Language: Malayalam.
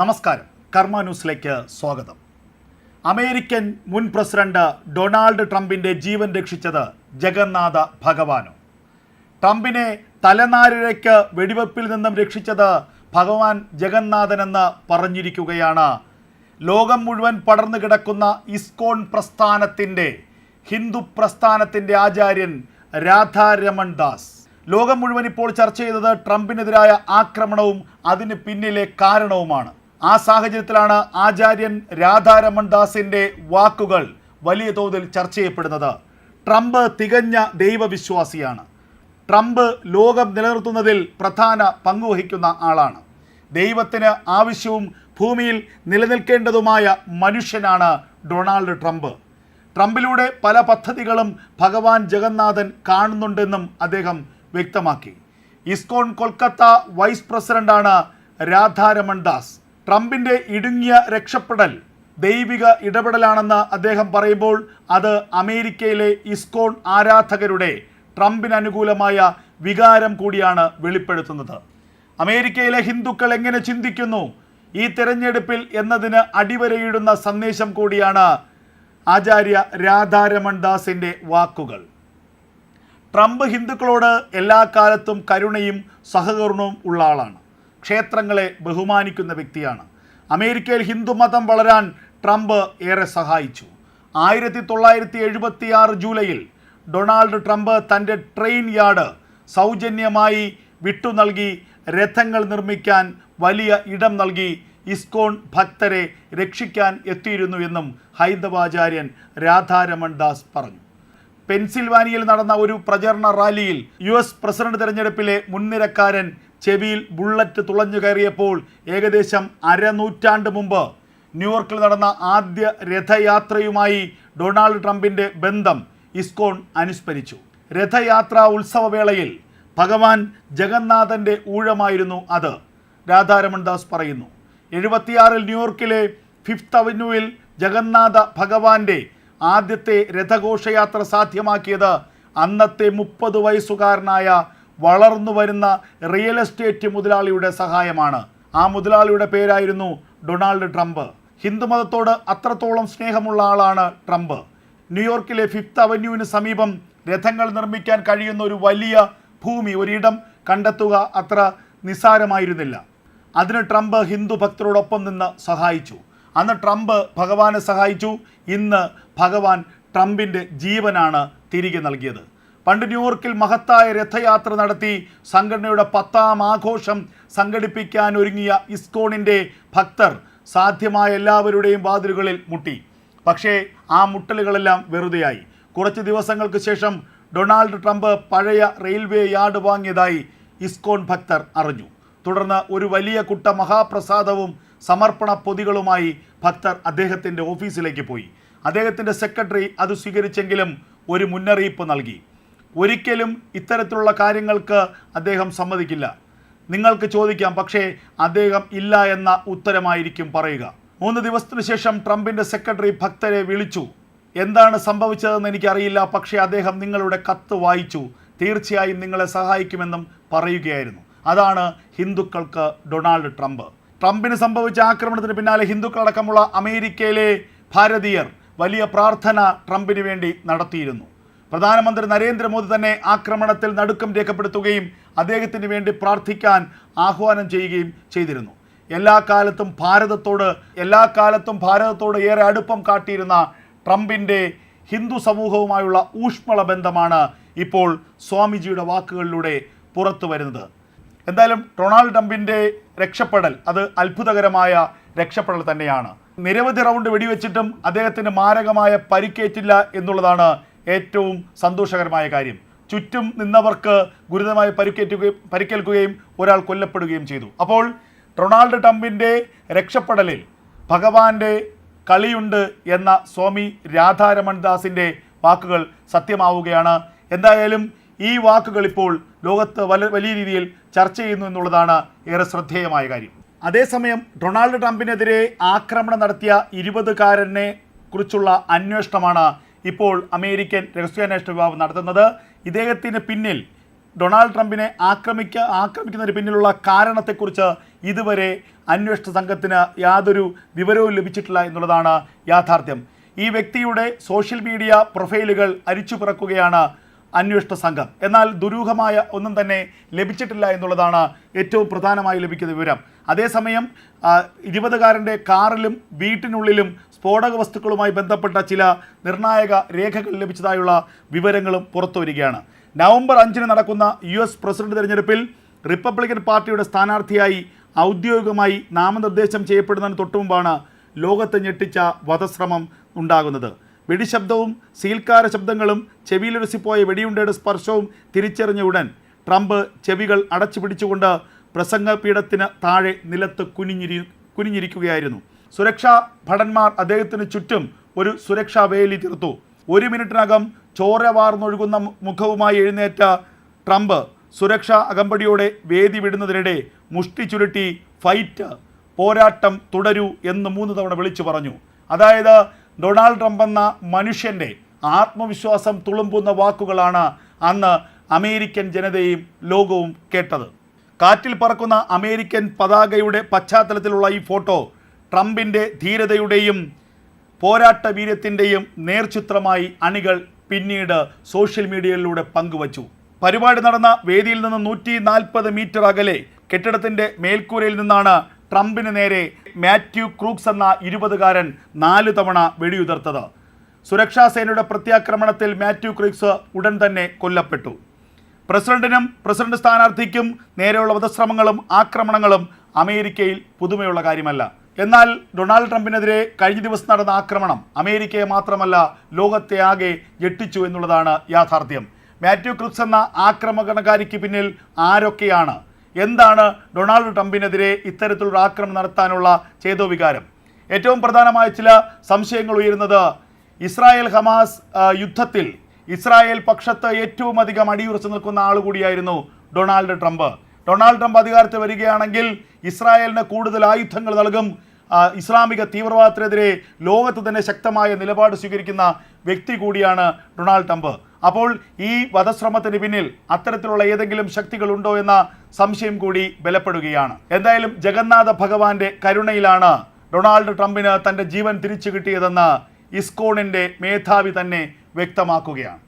നമസ്കാരം, കർമ്മ ന്യൂസിലേക്ക് സ്വാഗതം. അമേരിക്കൻ മുൻ പ്രസിഡന്റ് ഡൊണാൾഡ് ട്രംപിൻ്റെ ജീവൻ രക്ഷിച്ചത് ജഗന്നാഥ ഭഗവാനോ? ട്രംപിനെ തലനാരിഴയ്ക്ക് വെടിവെപ്പിൽ നിന്നും രക്ഷിച്ചത് ഭഗവാൻ ജഗന്നാഥനെന്ന് പറഞ്ഞിരിക്കുകയാണ് ലോകം മുഴുവൻ പടർന്നു കിടക്കുന്ന ഇസ്കോൺ പ്രസ്ഥാനത്തിൻ്റെ ഹിന്ദു പ്രസ്ഥാനത്തിൻ്റെ ആചാര്യൻ രാധാരമൺ ദാസ്. ലോകം മുഴുവൻ ഇപ്പോൾ ചർച്ച ചെയ്തത് ട്രംപിനെതിരായ ആക്രമണവും അതിന് പിന്നിലെ കാരണവുമാണ്. ആ സാഹചര്യത്തിലാണ് ആചാര്യൻ രാധാരമൺ ദാസിൻ്റെ വാക്കുകൾ വലിയ തോതിൽ ചർച്ച ചെയ്യപ്പെടുന്നത്. ട്രംപ് തികഞ്ഞ ദൈവവിശ്വാസിയാണ്. ട്രംപ് ലോകം നിലനിർത്തുന്നതിൽ പ്രധാന പങ്കുവഹിക്കുന്ന ആളാണ്. ദൈവത്തിന് ആവശ്യവും ഭൂമിയിൽ നിലനിൽക്കേണ്ടതുമായ മനുഷ്യനാണ് ഡൊണാൾഡ് ട്രംപ്. ട്രംപിലൂടെ പല പദ്ധതികളും ഭഗവാൻ ജഗന്നാഥൻ കാണുന്നുണ്ടെന്നും അദ്ദേഹം വ്യക്തമാക്കി. ഇസ്കോൺ കൊൽക്കത്ത വൈസ് പ്രസിഡന്റാണ് രാധാരമൺ ദാസ്. ട്രംപിൻ്റെ ഇടുങ്ങിയ രക്ഷപ്പെടൽ ദൈവിക ഇടപെടലാണെന്ന് അദ്ദേഹം പറയുമ്പോൾ അത് അമേരിക്കയിലെ ഇസ്കോൺ ആരാധകരുടെ ട്രംപിന് അനുകൂലമായ വികാരം കൂടിയാണ് വെളിപ്പെടുത്തുന്നത്. അമേരിക്കയിലെ ഹിന്ദുക്കൾ എങ്ങനെ ചിന്തിക്കുന്നു ഈ തെരഞ്ഞെടുപ്പിൽ എന്നതിന് അടിവരയിടുന്ന സന്ദേശം കൂടിയാണ് ആചാര്യ രാധാരമൺ ദാസിൻ്റെ വാക്കുകൾ. ട്രംപ് ഹിന്ദുക്കളോട് എല്ലാ കാലത്തും കരുണയും സഹകരണവും ഉള്ള ആളാണ്. ക്ഷേത്രങ്ങളെ ബഹുമാനിക്കുന്ന വ്യക്തിയാണ്. അമേരിക്കയിൽ ഹിന്ദുമതം വളരാൻ ട്രംപ് ഏറെ സഹായിച്ചു. 1976 ജൂലൈയിൽ ഡൊണാൾഡ് ട്രംപ് തൻ്റെ ട്രെയിൻ യാർഡ് സൗജന്യമായി വിട്ടു നൽകി രഥങ്ങൾ നിർമ്മിക്കാൻ വലിയ ഇടം നൽകി ഇസ്കോൺ ഭക്തരെ രക്ഷിക്കാൻ എത്തിയിരുന്നു എന്നും ഹൈന്ദവാചാര്യൻ രാധാരമൺ ദാസ് പറഞ്ഞു. പെൻസിൽവാനിയയിൽ നടന്ന ഒരു പ്രചരണ റാലിയിൽ US പ്രസിഡന്റ് തെരഞ്ഞെടുപ്പിലെ മുൻനിരക്കാരൻ ചെവിയിൽ ബുള്ളറ്റ് തുളഞ്ഞു കയറിയപ്പോൾ ഏകദേശം അരനൂറ്റാണ്ട് മുമ്പ് ന്യൂയോർക്കിൽ നടന്ന ആദ്യ രഥയാത്രയുമായി ഡൊണാൾഡ് ട്രംപിൻ്റെ ബന്ധം ഇസ്കോൺ അനുസ്മരിച്ചു. രഥയാത്രാ ഉത്സവവേളയിൽ ഭഗവാൻ ജഗന്നാഥൻ്റെ ഊഴമായിരുന്നു അത്, രാധാരമൺ ദാസ് പറയുന്നു. 76 ന്യൂയോർക്കിലെ 5th അവന്യൂവിൽ ജഗന്നാഥ ഭഗവാന്റെ ആദ്യത്തെ രഥഘോഷയാത്ര സാധ്യമാക്കിയത് അന്നത്തെ 30 വയസ്സുകാരനായ വളർന്നു വരുന്ന റിയൽ എസ്റ്റേറ്റ് മുതലാളിയുടെ സഹായമാണ്. ആ മുതലാളിയുടെ പേരായിരുന്നു ഡൊണാൾഡ് ട്രംപ്. ഹിന്ദുമതത്തോട് അത്രത്തോളം സ്നേഹമുള്ള ആളാണ് ട്രംപ്. ന്യൂയോർക്കിലെ 5th അവന്യൂവിന് സമീപം രഥങ്ങൾ നിർമ്മിക്കാൻ കഴിയുന്ന ഒരു വലിയ ഭൂമി, ഒരിടം കണ്ടെത്തുക അത്ര നിസ്സാരമായിരുന്നില്ല. അതിന് ട്രംപ് ഹിന്ദു ഭക്തരോടൊപ്പം നിന്ന് സഹായിച്ചു. അന്ന് ട്രംപ് ഭഗവാനെ സഹായിച്ചു. ഇന്ന് ഭഗവാൻ ട്രംപിൻ്റെ ജീവനാണ് തിരികെ നൽകിയത്. പണ്ട് ന്യൂയോർക്കിൽ മഹത്തായ രഥയാത്ര നടത്തി സംഘടനയുടെ 10ാം ആഘോഷം സംഘടിപ്പിക്കാൻ ഒരുങ്ങിയ ഇസ്കോണിൻ്റെ ഭക്തർ സാധ്യമായ എല്ലാവരുടെയും വാതിലുകളിൽ മുട്ടി. പക്ഷേ ആ മുട്ടലുകളെല്ലാം വെറുതെയായി. കുറച്ച് ദിവസങ്ങൾക്ക് ശേഷം ഡൊണാൾഡ് ട്രംപ് പഴയ റെയിൽവേ യാർഡ് വാങ്ങിയതായി ഇസ്കോൺ ഭക്തർ അറിഞ്ഞു. തുടർന്ന് ഒരു വലിയ കുട്ട മഹാപ്രസാദവും സമർപ്പണ പൊതികളുമായി ഭക്തർ അദ്ദേഹത്തിൻ്റെ ഓഫീസിലേക്ക് പോയി. അദ്ദേഹത്തിൻ്റെ സെക്രട്ടറി അത് സ്വീകരിച്ചെങ്കിലും ഒരു മുന്നറിയിപ്പ് നൽകി. ഒരിക്കലും ഇത്തരത്തിലുള്ള കാര്യങ്ങൾക്ക് അദ്ദേഹം സമ്മതിക്കില്ല. നിങ്ങൾക്ക് ചോദിക്കാം, പക്ഷേ അദ്ദേഹം ഇല്ല എന്ന ഉത്തരമായിരിക്കും പറയുക. 3 ദിവസത്തിന് ശേഷം ട്രംപിൻ്റെ സെക്രട്ടറി ഭക്തരെ വിളിച്ചു. എന്താണ് സംഭവിച്ചതെന്ന് എനിക്കറിയില്ല, പക്ഷേ അദ്ദേഹം നിങ്ങളുടെ കത്ത് വായിച്ചു, തീർച്ചയായും നിങ്ങളെ സഹായിക്കുമെന്നും പറയുകയായിരുന്നു. അതാണ് ഹിന്ദുക്കൾക്ക് ഡൊണാൾഡ് ട്രംപ്. ട്രംപിന് സംഭവിച്ച ആക്രമണത്തിന് പിന്നാലെ ഹിന്ദുക്കളടക്കമുള്ള അമേരിക്കയിലെ ഭാരതീയർ വലിയ പ്രാർത്ഥന ട്രംപിന് വേണ്ടി നടത്തിയിരുന്നു. പ്രധാനമന്ത്രി നരേന്ദ്രമോദി തന്നെ ആക്രമണത്തിൽ നടുക്കം രേഖപ്പെടുത്തുകയും അദ്ദേഹത്തിന് വേണ്ടി പ്രാർത്ഥിക്കാൻ ആഹ്വാനം ചെയ്യുകയും ചെയ്തിരുന്നു. എല്ലാ കാലത്തും ഭാരതത്തോട് ഏറെ അടുപ്പം കാട്ടിയിരുന്ന ട്രംപിൻ്റെ ഹിന്ദു സമൂഹവുമായുള്ള ഊഷ്മള ബന്ധമാണ് ഇപ്പോൾ സ്വാമിജിയുടെ വാക്കുകളിലൂടെ പുറത്തു വരുന്നത്. എന്തായാലും ഡൊണാൾഡ് ട്രംപിൻ്റെ രക്ഷപ്പെടൽ അത് അത്ഭുതകരമായ രക്ഷപ്പെടൽ തന്നെയാണ്. നിരവധി റൗണ്ട് വെടിവെച്ചിട്ടും അദ്ദേഹത്തിന് മാരകമായ പരിക്കേറ്റില്ല എന്നുള്ളതാണ് ഏറ്റവും സന്തോഷകരമായ കാര്യം. ചുറ്റും നിന്നവർക്ക് ഗുരുതരമായി പരിക്കേൽക്കുകയും ഒരാൾ കൊല്ലപ്പെടുകയും ചെയ്തു. അപ്പോൾ ഡൊണാൾഡ് ട്രംപിൻ്റെ രക്ഷപ്പെടലിൽ ഭഗവാന്റെ കളിയുണ്ട് എന്ന സ്വാമി രാധാരമൺ ദാസിൻ്റെ വാക്കുകൾ സത്യമാവുകയാണ്. എന്തായാലും ഈ വാക്കുകൾ ഇപ്പോൾ ലോകത്ത് വലിയ രീതിയിൽ ചർച്ച ചെയ്യുന്നു എന്നുള്ളതാണ് ഏറെ ശ്രദ്ധേയമായ കാര്യം. അതേസമയം ഡൊണാൾഡ് ട്രംപിനെതിരെ ആക്രമണം നടത്തിയ 20കാരനെ കുറിച്ചുള്ള അന്വേഷണമാണ് ഇപ്പോൾ അമേരിക്കൻ രഹസ്യാന്വേഷണ വിഭാഗം നടത്തുന്നത്. ഇദ്ദേഹത്തിന് പിന്നിൽ ഡൊണാൾഡ് ട്രംപിനെ ആക്രമിക്കുന്നതിന് പിന്നിലുള്ള കാരണത്തെക്കുറിച്ച് ഇതുവരെ അന്വേഷണ സംഘത്തിന് യാതൊരു വിവരവും ലഭിച്ചിട്ടില്ല എന്നുള്ളതാണ് യാഥാർത്ഥ്യം. ഈ വ്യക്തിയുടെ സോഷ്യൽ മീഡിയ പ്രൊഫൈലുകൾ അരിച്ചു പിറക്കുകയാണ് അന്വേഷണ സംഘം. എന്നാൽ ദുരൂഹമായ ഒന്നും തന്നെ ലഭിച്ചിട്ടില്ല എന്നുള്ളതാണ് ഏറ്റവും പ്രധാനമായി ലഭിക്കുന്ന വിവരം. അതേസമയം 20-കാരൻ്റെ കാറിലും വീട്ടിനുള്ളിലും സ്ഫോടക വസ്തുക്കളുമായി ബന്ധപ്പെട്ട ചില നിർണായക രേഖകൾ ലഭിച്ചതായുള്ള വിവരങ്ങളും പുറത്തു വരികയാണ്. നവംബർ 5 നടക്കുന്ന US പ്രസിഡന്റ് തെരഞ്ഞെടുപ്പിൽ റിപ്പബ്ലിക്കൻ പാർട്ടിയുടെ സ്ഥാനാർത്ഥിയായി ഔദ്യോഗികമായി നാമനിർദ്ദേശം ചെയ്യപ്പെടുന്നതിന് തൊട്ടുമുമ്പാണ് ലോകത്തെ ഞെട്ടിച്ച വധശ്രമം ഉണ്ടാകുന്നത്. വെടിശബ്ദവും സീൽക്കാര ശബ്ദങ്ങളും ചെവിയിലുരസിപ്പോയ വെടിയുണ്ടയുടെ സ്പർശവും തിരിച്ചറിഞ്ഞ ഉടൻ ട്രംപ് ചെവികൾ അടച്ചു പിടിച്ചുകൊണ്ട് പ്രസംഗപീഠത്തിന് താഴെ നിലത്ത് കുനിഞ്ഞിരിക്കുകയായിരുന്നു. സുരക്ഷാ ഭടന്മാർ അദ്ദേഹത്തിന് ചുറ്റും ഒരു സുരക്ഷാ വേലി തീർത്തു. 1 മിനിറ്റിനകം ചോര വാർന്നൊഴുകുന്ന മുഖവുമായി എഴുന്നേറ്റ ട്രംപ് സുരക്ഷാ അകമ്പടിയോടെ വേദി വിടുന്നതിനിടെ മുഷ്ടി ചുരുട്ടി ഫൈറ്റ്, പോരാട്ടം തുടരൂ എന്ന് 3 തവണ വിളിച്ചു പറഞ്ഞു. അതായത് ഡൊണാൾഡ് ട്രംപ് എന്ന മനുഷ്യൻ്റെ ആത്മവിശ്വാസം തുളുമ്പുന്ന വാക്കുകളാണ് അന്ന് അമേരിക്കൻ ജനതയും ലോകവും കേട്ടത്. കാറ്റിൽ പറക്കുന്ന അമേരിക്കൻ പതാകയുടെ പശ്ചാത്തലത്തിലുള്ള ഈ ഫോട്ടോ ട്രംപിൻ്റെ ധീരതയുടെയും പോരാട്ട വീര്യത്തിൻ്റെയും നേർചിത്രമായി അണികൾ പിന്നീട് സോഷ്യൽ മീഡിയയിലൂടെ പങ്കുവച്ചു. പരിപാടി നടന്ന വേദിയിൽ നിന്ന് 140 മീറ്റർ അകലെ കെട്ടിടത്തിൻ്റെ മേൽക്കൂരയിൽ നിന്നാണ് ട്രംപിന് നേരെ മാത്യു ക്രൂക്സ് എന്ന 20-കാരൻ 4 തവണ വെടിയുതിർത്തത്. സുരക്ഷാ സേനയുടെ പ്രത്യാക്രമണത്തിൽ മാത്യു ക്രൂക്സ് ഉടൻ തന്നെ കൊല്ലപ്പെട്ടു. പ്രസിഡന്റിനും പ്രസിഡന്റ് സ്ഥാനാർത്ഥിക്കും നേരെയുള്ള വധശ്രമങ്ങളും ആക്രമണങ്ങളും അമേരിക്കയിൽ പുതുമയുള്ള കാര്യമല്ല. എന്നാൽ ഡൊണാൾഡ് ട്രംപിനെതിരെ കഴിഞ്ഞ ദിവസം നടന്ന ആക്രമണം അമേരിക്കയെ മാത്രമല്ല ലോകത്തെ ആകെ ഞെട്ടിച്ചു എന്നുള്ളതാണ് യാഥാർത്ഥ്യം. മാത്യു ക്രൂക്സ് എന്ന ആക്രമണകാരിക്ക് പിന്നിൽ ആരൊക്കെയാണ്? എന്താണ് ഡൊണാൾഡ് ട്രംപിനെതിരെ ഇത്തരത്തിലുള്ള ആക്രമണം നടത്താനുള്ള ചേതോവികാരം? ഏറ്റവും പ്രധാനമായ ചില സംശയങ്ങൾ ഉയരുന്നത് ഇസ്രായേൽ ഹമാസ് യുദ്ധത്തിൽ ഇസ്രായേൽ പക്ഷത്ത് ഏറ്റവും അധികം അടിയുറച്ചു നിൽക്കുന്ന ആൾ കൂടിയായിരുന്നു ഡൊണാൾഡ് ട്രംപ്. ഡൊണാൾഡ് ട്രംപ് അധികാരത്തിൽ വരികയാണെങ്കിൽ ഇസ്രായേലിന് കൂടുതൽ ആയുധങ്ങൾ നൽകും. ഇസ്ലാമിക തീവ്രവാദത്തിനെതിരെ ലോകത്ത് തന്നെ ശക്തമായ നിലപാട് സ്വീകരിക്കുന്ന വ്യക്തി കൂടിയാണ് ഡൊണാൾഡ് ട്രംപ്. അപ്പോൾ ഈ വധശ്രമത്തിന് പിന്നിൽ അത്തരത്തിലുള്ള ഏതെങ്കിലും ശക്തികളുണ്ടോ എന്ന സംശയം കൂടി ബലപ്പെടുകയാണ്. എന്തായാലും ജഗന്നാഥ ഭഗവാന്റെ കരുണയിലാണ് ഡൊണാൾഡ് ട്രംപിന് തൻ്റെ ജീവൻ തിരിച്ചു കിട്ടിയതെന്ന് ഇസ്കോണിൻ്റെ മേധാവി തന്നെ വ്യക്തമാക്കുകയാണ്.